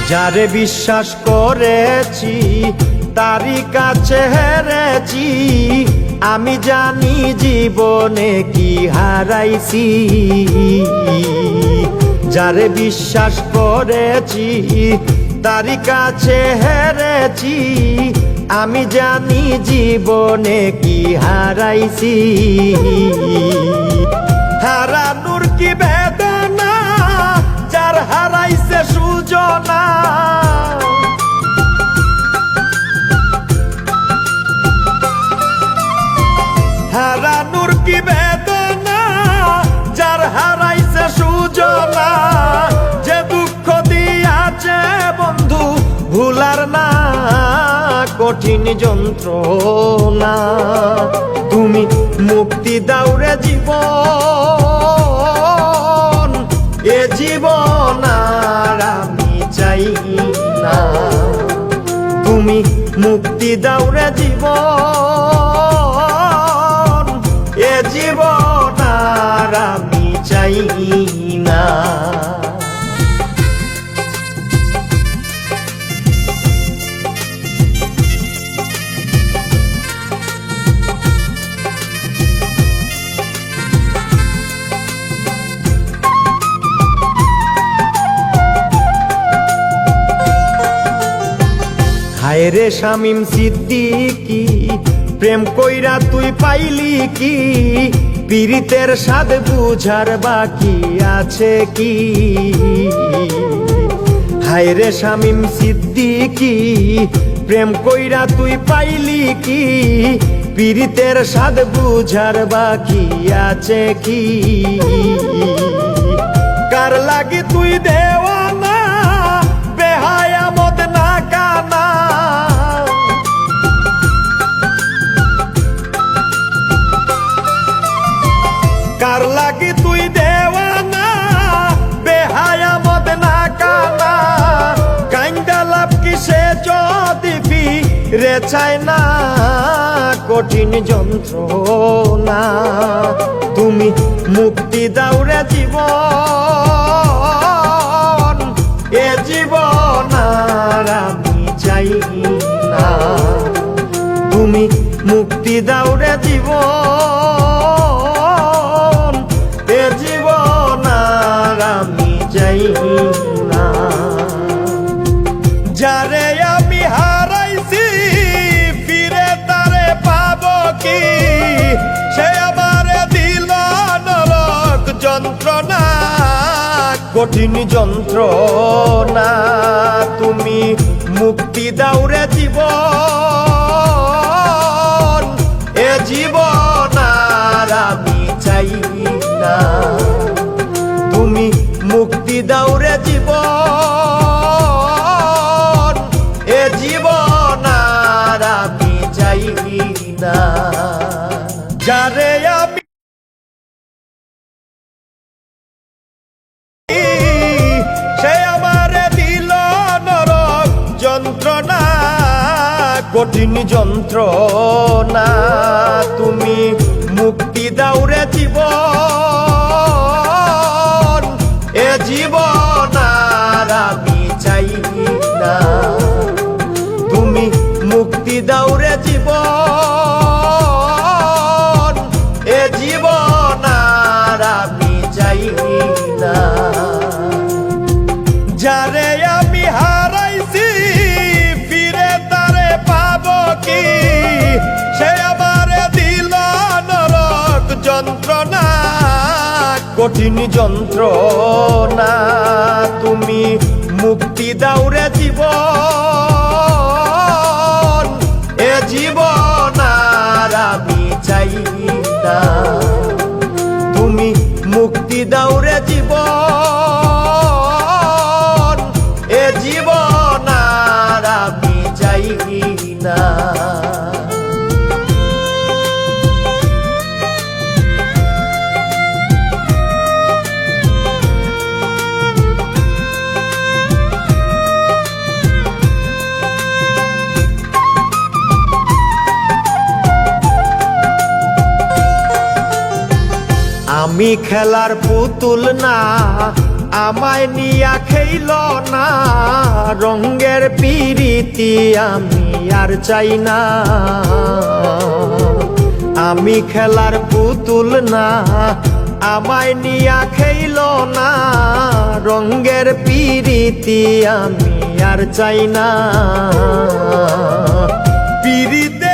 যারে বিশ্বাস করেছি তারই কাছে হেরেছি, আমি জানি জীবনে কি হারাইছি। যারে বিশ্বাস করেছি তারই কাছে হেরেছি, আমি জানি জীবনে কি হারাইছি। হারানোর কি বেদনা, যার হারাইছে সুজনা। হারানোর কি বেদনা, যার হারাইছে সুজনা। যে দুঃখ দিয়াছে বন্ধু ভুলার না কঠিন যন্ত্রণা। তুমি মুক্তি দাও রে জীবন, এ জীবন আর আমি চাই না। তুমি মুক্তি দাও রে জীবন, এ জীবন আর আমি চাই না। হায় রে শামীম সিদ্দিকী, প্রেম কইরা তুই পাইলি কি? পীড়িতের স্বাদ বুঝার বাকি আছে কি? হায় রে শামীম সিদ্দিকী, প্রেম কইরা তুই পাইলি কি? পীড়িতের স্বাদ বুঝার বাকি আছে কি? কার লাগি তুই দেওয়ানা, বেহায়া মদ না কানা। কার লাগি তুই দেওয়ানা, বেহায়া মদ না কানা। কাইন্দা লাভ কিসে যদি ফিরে চায় না কঠিন যন্ত্রণা। তুমি মুক্তি দাও রে জীবন, এ জীবন আর আমি চাই না। তুমি মুক্তি দাও রে জীবন, এ জীবন আর আমি চাই না। যারে আমি হারাইছি ফিরে তারে পাবো কি? সে আমারে দিল নরক যন্ত্রণা, কঠিন যন্ত্রণা। তুমি মুক্তি দাও রে জীবন, এ জীবন আর আমি চাই না। তুমি মুক্তি দাও রে জীবন, এ জীবন আর আমি চাই না। যারে আমি সে আমারে দিল নরক যন্ত্রণা, কঠিন যন্ত্রণা। তুমি মুক্তি দাও রে জীবন, এ জীবন আর আমি চাই না। তুমি মুক্তি দাও রে জীবন, এ জীবন আর আমি চাই না। যারে আমি হারাইছি ফিরে তারে পাবো কি? সে আমারে দিল নরক যন্ত্রণা, কঠিন যন্ত্রণা। তুমি মুক্তি দাও রে জীবন, এ জীবন আর আমি চাই না। তুমি মুক্তি দাও রে জীবন, এ জীবন আর আমি চাই না। আমি খেলার পুতুল না, আমায় নিয়া খেইল না। রঙ্গের পিরিতি আমি আর চাই না। আমি খেলার পুতুল না, আমায় নিয়া খেইল না। রঙ্গের পিরিতি আমি আর চাই না। পিরিতে